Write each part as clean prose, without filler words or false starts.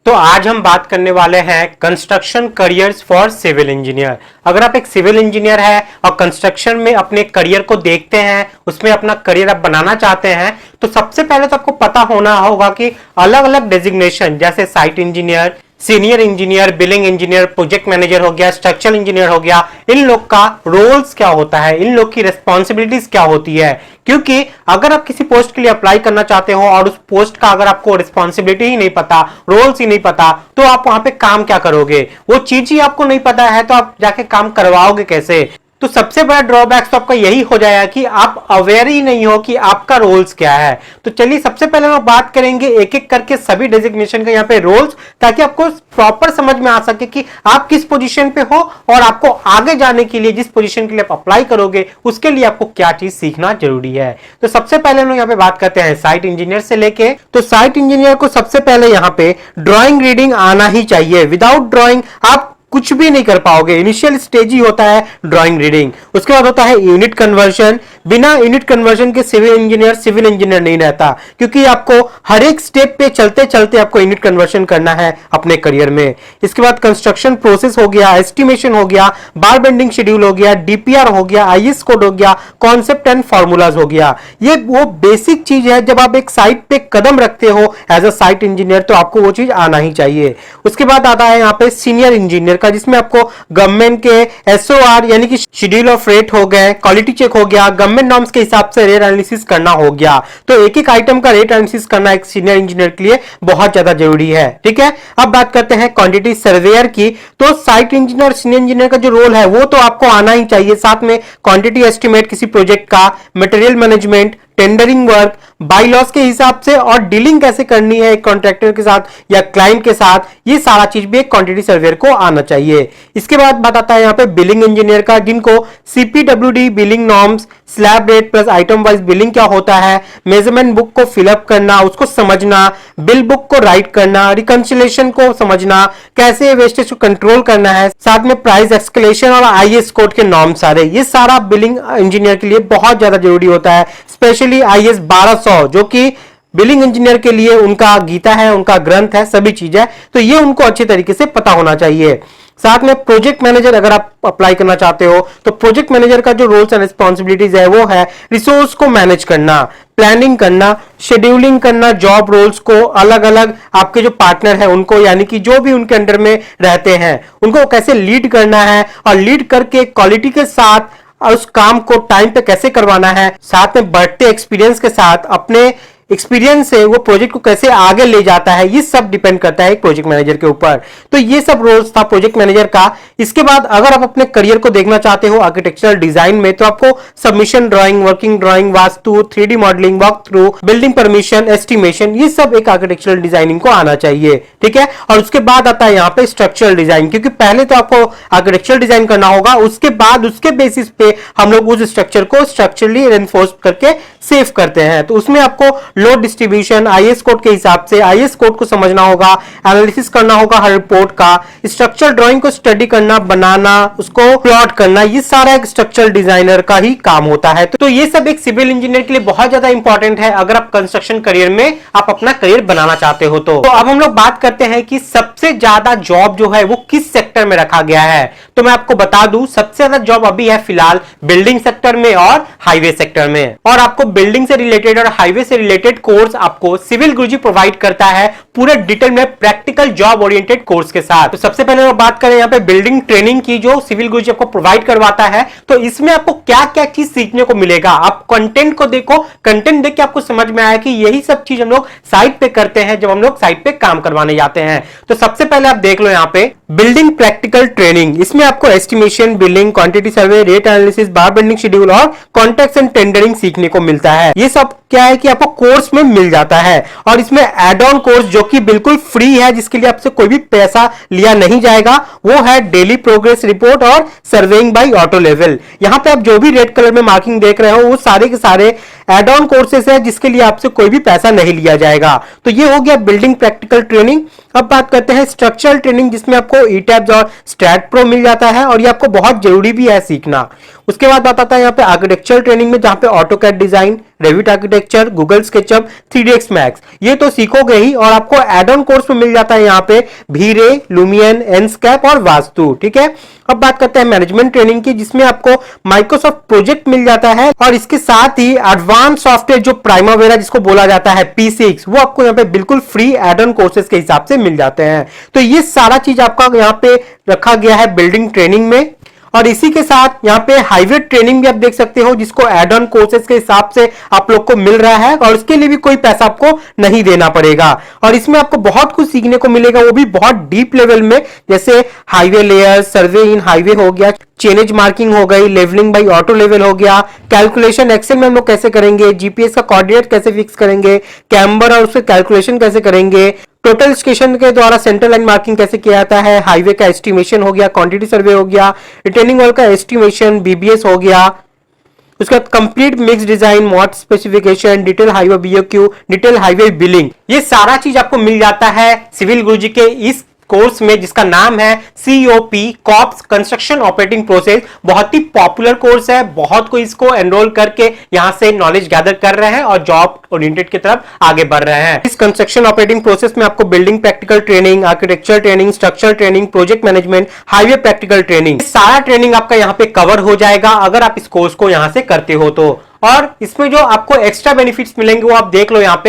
तो आज हम बात करने वाले हैं construction careers for civil engineer. अगर आप एक सिविल इंजीनियर है और कंस्ट्रक्शन में अपने करियर को देखते हैं, उसमें अपना करियर आप बनाना चाहते हैं, तो सबसे पहले तो आपको पता होना होगा कि अलग अलग डेजिग्नेशन जैसे site engineer, senior engineer, billing engineer, project manager हो गया, स्ट्रक्चरल इंजीनियर हो गया, इन लोग का रोल्स क्या होता है, इन लोग की रिस्पॉन्सिबिलिटीज क्या होती है। क्योंकि अगर आप किसी पोस्ट के लिए अप्लाई करना चाहते हो और उस पोस्ट का अगर आपको रिस्पॉन्सिबिलिटी ही नहीं पता, रोल्स ही नहीं पता, तो आप वहां पे काम क्या करोगे। वो चीज ही आपको नहीं पता है तो आप जाके काम करवाओगे कैसे। तो सबसे बड़ा ड्रॉबैक तो आपका यही हो जाएगा कि आप अवेयर ही नहीं हो कि आपका रोल्स क्या है। तो चलिए सबसे पहले हम बात करेंगे एक एक करके सभी डेजिग्नेशन के यहाँ पे रोल्स, ताकि आपको प्रॉपर समझ में आ सके कि आप किस पोजीशन पे हो और आपको आगे जाने के लिए जिस पोजीशन के लिए आप अप्लाई करोगे उसके लिए आपको क्या चीज सीखना जरूरी है। तो सबसे पहले हम यहाँ पे बात करते हैं साइट इंजीनियर से लेके। तो साइट इंजीनियर को सबसे पहले यहाँ पे ड्रॉइंग रीडिंग आना ही चाहिए। विदाउट ड्रॉइंग आप कुछ भी नहीं कर पाओगे। इनिशियल स्टेज ही होता है ड्राइंग रीडिंग, उसके बाद होता है यूनिट कन्वर्जन। बिना यूनिट कन्वर्जन के सिविल इंजीनियर नहीं रहता, क्योंकि आपको हर एक स्टेप पे चलते चलते आपको यूनिट कन्वर्जन करना है अपने करियर में। इसके बाद कंस्ट्रक्शन प्रोसेस हो गया, एस्टिमेशन हो गया, बार बेंडिंग शेड्यूल हो गया, डीपीआर हो गया, आईएस कोड हो गया, कॉन्सेप्ट एंड फॉर्मूलाज हो गया। ये वो बेसिक चीज है, जब आप एक साइट पे कदम रखते हो एज अ साइट इंजीनियर तो आपको वो चीज आना ही चाहिए। उसके बाद आता है यहाँ पे सीनियर इंजीनियर का, जिसमें आपको गवर्नमेंट के एसओआर यानी कि शेड्यूल ऑफ रेट हो गए, क्वालिटी चेक हो गया, गवर्नमेंट नॉर्म्स के हिसाब से रेट एनालिसिस करना हो गया। तो एक एक आइटम का रेट एनालिसिस करना एक सीनियर इंजीनियर के लिए बहुत ज्यादा जरूरी है। ठीक है, अब बात करते हैं क्वांटिटी सर्वेयर की। तो साइट इंजीनियर, सीनियर इंजीनियर का जो रोल है वो तो आपको आना ही चाहिए। साथ में क्वांटिटी एस्टिमेट किसी प्रोजेक्ट का, मटेरियल मैनेजमेंट, टेंडरिंग वर्क, बाईलॉस के हिसाब से और डीलिंग कैसे करनी है एक कॉन्ट्रैक्टर के साथ या क्लाइंट के साथ, ये सारा चीज भी एक क्वांटिटी सर्वेयर को आना चाहिए। इसके बाद बात आता है यहाँ पे बिलिंग इंजीनियर का, जिनको CPWD billing norms, slab rate plus item wise billing क्या होता है, मेजरमेंट बुक को फिलअप करना, उसको समझना, बिल बुक को राइट करना, रिकंसिलेशन को समझना, कैसे वेस्टेज को कंट्रोल करना है, साथ में प्राइस एक्सकेलेशन और आईएस कोड के नॉर्म सारे, ये सारा बिलिंग इंजीनियर के लिए बहुत ज्यादा जरूरी होता है। स्पेशली आईएस 1200 जो कि बिलिंग इंजीनियर के लिए उनका गीता है, उनका ग्रंथ है, सभी चीज है, तो ये उनको अच्छे तरीके से पता होना चाहिए। साथ में प्रोजेक्ट मैनेजर अगर आप अप्लाई करना चाहते हो तो प्रोजेक्ट मैनेजर का जो रोल्स एंड रिस्पॉन्सिबिलिटीज है वो है रिसोर्स को मैनेज करना, प्लानिंग करना, शेड्यूलिंग करना, जॉब रोल्स को अलग अलग आपके जो पार्टनर है उनको, यानी कि जो भी उनके अंडर में रहते हैं उनको कैसे लीड करना है और लीड करके क्वालिटी के साथ और उस काम को टाइम पे कैसे करवाना है, साथ में बढ़ते एक्सपीरियंस के साथ अपने एक्सपीरियंस से वो प्रोजेक्ट को कैसे आगे ले जाता है, ये सब डिपेंड करता है एक प्रोजेक्ट मैनेजर के ऊपर। तो ये सब रोल्स था प्रोजेक्ट मैनेजर का। इसके बाद अगर आप अपने करियर को देखना चाहते हो आर्किटेक्चरल डिजाइन में, तो आपको submission drawing, working drawing, vastu, 3D modelling, walk through, building permission, estimation, ये सब एक आर्किटेक्चरल डिजाइनिंग को आना चाहिए। ठीक है, और उसके बाद आता है यहाँ पे स्ट्रक्चरल डिजाइन, क्योंकि पहले तो आपको आर्किटेक्चरल डिजाइन करना होगा, उसके बाद उसके बेसिस पे हम लोग उस स्ट्रक्चर को स्ट्रक्चरली रेनफोर्स करके सेव करते हैं। तो उसमें आपको लोड डिस्ट्रीब्यूशन, आईएस कोड के हिसाब से आईएस कोड को समझना होगा, एनालिसिस करना होगा हर रिपोर्ट का, स्ट्रक्चरल ड्राइंग को स्टडी करना, बनाना, उसको प्लॉट करना, ये सारा एक स्ट्रक्चरल डिजाइनर का ही काम होता है। तो ये सब एक सिविल इंजीनियर के लिए बहुत ज्यादा इंपॉर्टेंट है अगर आप कंस्ट्रक्शन करियर में आप अपना करियर बनाना चाहते हो। तो अब हम लोग बात करते हैं कि सबसे ज्यादा जॉब जो है वो किस सेक्टर में रखा गया है। तो मैं आपको बता दूं, सबसे ज्यादा जॉब अभी है फिलहाल बिल्डिंग सेक्टर में और हाईवे सेक्टर में। और आपको बिल्डिंग से रिलेटेड और हाईवे से रिलेटेड कोर्स आपको सिविल गुरुजी प्रोवाइड करता है पूरे डिटेल में प्रैक्टिकल जॉब ओरिएंटेड कोर्स के साथ। तो सबसे पहले हम बात करें यहाँ पे बिल्डिंग ट्रेनिंग की, जो सिविल गुरुजी आपको प्रोवाइड करवाता है। तो इसमें आपको क्या क्या चीज सीखने को मिलेगा, आप कंटेंट को देखो, कंटेंट देख के आपको समझ में आया कि यही सब चीज हम लोग साइट पे करते हैं जब हम लोग साइट पे काम करवाने जाते हैं। तो सबसे पहले आप देख लो यहाँ पे बिल्डिंग प्रैक्टिकल ट्रेनिंग, इसमें आपको estimation, billing, quantity survey, rate analysis, बार बेंडिंग शेड्यूल और कॉन्ट्रैक्ट्स एंड टेंडरिंग सीखने को मिलता है। ये सब क्या है कि आपको कोर्स में मिल जाता है। और इसमें एड ऑन कोर्स जो कि बिल्कुल फ्री है, जिसके लिए आपसे कोई भी पैसा लिया नहीं जाएगा, वो है डेली प्रोग्रेस रिपोर्ट और सर्वेइंग बाय ऑटो लेवल। यहां पे आप जो भी रेड कलर में मार्किंग देख रहे हो वो सारे के सारे एड ऑन कोर्सेस है, जिसके लिए आपसे कोई भी पैसा नहीं लिया जाएगा। तो ये हो गया बिल्डिंग प्रैक्टिकल ट्रेनिंग। अब बात करते हैं स्ट्रक्चरल ट्रेनिंग, जिसमें आपको ईटैब्स और स्ट्रैट प्रो मिल जाता है और ये आपको बहुत जरूरी भी है सीखना। उसके बाद बात आता है यहाँ पे आर्किटेक्चरल ट्रेनिंग में, जहां पे AutoCAD design, Revit architecture, Google SketchUp, 3ds max, ये तो सीखोगे ही और आपको एड ऑन कोर्स में मिल जाता है यहाँ पे V-Ray, लुमियन, एनस्कैप और वास्तु। ठीक है, अब बात करते हैं मैनेजमेंट ट्रेनिंग की, जिसमें आपको माइक्रोसॉफ्ट प्रोजेक्ट मिल जाता है और इसके साथ ही एडवांस सॉफ्टवेयर जो प्राइमावेरा जिसको बोला जाता है P6, वो आपको यहाँ पे बिल्कुल फ्री एड ऑन कोर्सेज के हिसाब से मिल जाते हैं। तो ये सारा चीज आपका यहाँ पे रखा गया है बिल्डिंग ट्रेनिंग में। और इसी के साथ यहाँ पे हाईवे ट्रेनिंग भी आप देख सकते हो, जिसको एड ऑन कोर्सेज के हिसाब से आप लोग को मिल रहा है और उसके लिए भी कोई पैसा आपको नहीं देना पड़ेगा। और इसमें आपको बहुत कुछ सीखने को मिलेगा, वो भी बहुत डीप लेवल में, जैसे हाईवे लेयर, सर्वे इन हाईवे हो गया, चेनेज मार्किंग हो गई, लेवलिंग बाई ऑटो लेवल हो गया, कैलकुलेशन एक्सेल में हम लोग कैसे करेंगे, जीपीएस का कोऑर्डिनेट कैसे फिक्स करेंगे, कैम्बर और उसके कैलकुलेशन कैसे करेंगे, टोटल स्टेशन के द्वारा सेंटर लाइन मार्किंग कैसे किया जाता है, हाईवे का एस्टिमेशन हो गया, क्वांटिटी सर्वे हो गया, रिटेनिंग वॉल का एस्टिमेशन, बीबीएस हो गया, उसका complete mix design, mod specification, detail highway BOQ, detail highway billing, ये सारा चीज आपको मिल जाता है सिविल गुरुजी के इस कोर्स में, जिसका नाम है COP cops construction operating process. बहुत ही पॉपुलर कोर्स है, बहुत कोई इसको एनरोल करके यहां से नॉलेज गैदर कर रहे हैं और जॉब ओरिएंटेड की तरफ आगे बढ़ रहे हैं। इस कंस्ट्रक्शन ऑपरेटिंग प्रोसेस में आपको building practical training, architecture training, structure training, project management, highway practical training, सारा ट्रेनिंग आपका यहाँ पे कवर हो जाएगा अगर आप इस कोर्स को यहाँ से करते हो तो। और इसमें जो आपको एक्स्ट्रा बेनिफिट्स मिलेंगे वो आप देख लो यहाँ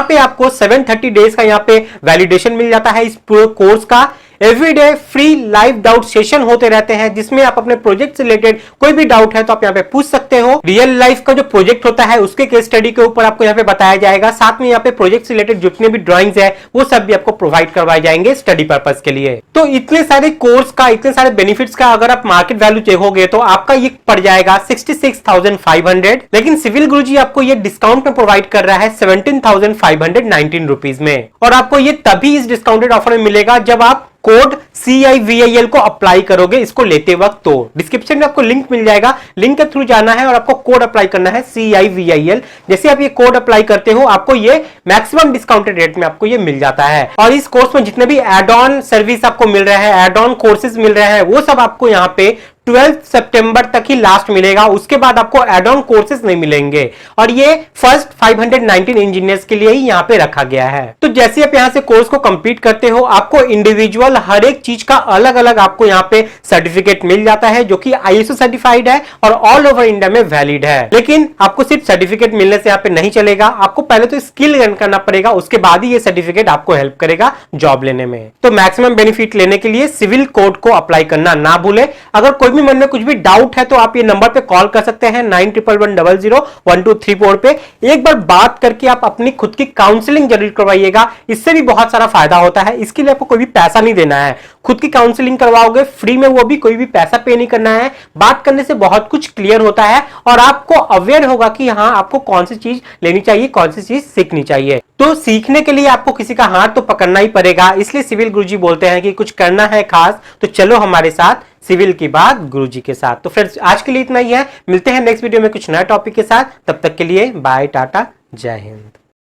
पे आपको 730 डेज का यहाँ पे वैलिडेशन मिल जाता है इस पूरे कोर्स का। Everyday free live doubt session होते रहते हैं, जिसमें आप अपने प्रोजेक्ट से रिलेटेड कोई भी डाउट है तो आप यहाँ पे पूछ सकते हो। रियल लाइफ का जो प्रोजेक्ट होता है उसके केस स्टडी के ऊपर आपको यहाँ पे बताया जाएगा, साथ में यहाँ पे प्रोजेक्ट से रिलेटेड जितने भी ड्राइंग्स है वो सब भी आपको प्रोवाइड करवाए जाएंगे स्टडी पर्पज के लिए। तो इतने सारे कोर्स का, इतने सारे बेनिफिट्स का अगर आप मार्केट वैल्यू देखोगे तो आपका ये पड़ जाएगा 66,500, लेकिन सिविल गुरुजी आपको ये डिस्काउंट में प्रोवाइड कर रहा है 17,519 रुपीज में। और आपको ये तभी इस डिस्काउंटेड ऑफर में मिलेगा जब आप कोड CIVIL को अप्लाई करोगे इसको लेते वक्त। तो डिस्क्रिप्शन में आपको लिंक मिल जाएगा, लिंक के थ्रू जाना है और आपको कोड अप्लाई करना है CIVIL। जैसे आप ये कोड अप्लाई करते हो आपको ये मैक्सिमम डिस्काउंटेड रेट में आपको ये मिल जाता है। और इस कोर्स में जितने भी एड ऑन सर्विस आपको मिल रहे हैं, एड ऑन कोर्सेज मिल रहे हैं, वो सब आपको यहाँ पे 12 सितंबर तक ही लास्ट मिलेगा, उसके बाद आपको एड ऑन कोर्सेज नहीं मिलेंगे। और ये फर्स्ट 519 इंजीनियर्स के लिए ही यहाँ पे रखा गया है। तो जैसे आप यहाँ से कोर्स को कंप्लीट करते हो आपको इंडिविजुअल हर एक चीज का अलग अलग आपको यहाँ पे सर्टिफिकेट मिल जाता है, जो कि ISO सर्टिफाइड है और ऑल ओवर इंडिया में वैलिड है। लेकिन आपको सिर्फ सर्टिफिकेट मिलने से यहाँ पे नहीं चलेगा, आपको पहले तो स्किल लर्न करना पड़ेगा, उसके बाद ही ये सर्टिफिकेट आपको हेल्प करेगा जॉब लेने में। तो मैक्सिमम बेनिफिट लेने के लिए सिविल कोड को अप्लाई करना ना भूले। अगर कोई भी मन में कुछ भी डाउट है तो आप ये नंबर पे कॉल कर सकते हैं 9111001234 पे। एक बार बात करके आप अपनी खुद की काउंसलिंग जरूर करवाइएगा, इससे भी बहुत सारा फायदा होता है। इसके लिए आपको कोई भी पैसा नहीं देना है, खुद की काउंसलिंग करवाओगे फ्री में, वो भी कोई भी पैसा पे नहीं करना है। बात करने से बहुत कुछ क्लियर होता है और आपको अवेयर होगा कि हाँ आपको कौन सी चीज लेनी चाहिए, कौन सी चीज सीखनी चाहिए। तो सीखने के लिए आपको किसी का हाथ तो पकड़ना ही पड़ेगा, इसलिए सिविल गुरुजी बोलते हैं कि कुछ करना है खास तो चलो हमारे साथ सिविल की बात गुरुजी के साथ। तो फ्रेंड्स आज के लिए इतना ही है, मिलते हैं नेक्स्ट वीडियो में कुछ नया टॉपिक के साथ। तब तक के लिए बाय, टाटा, जय हिंद।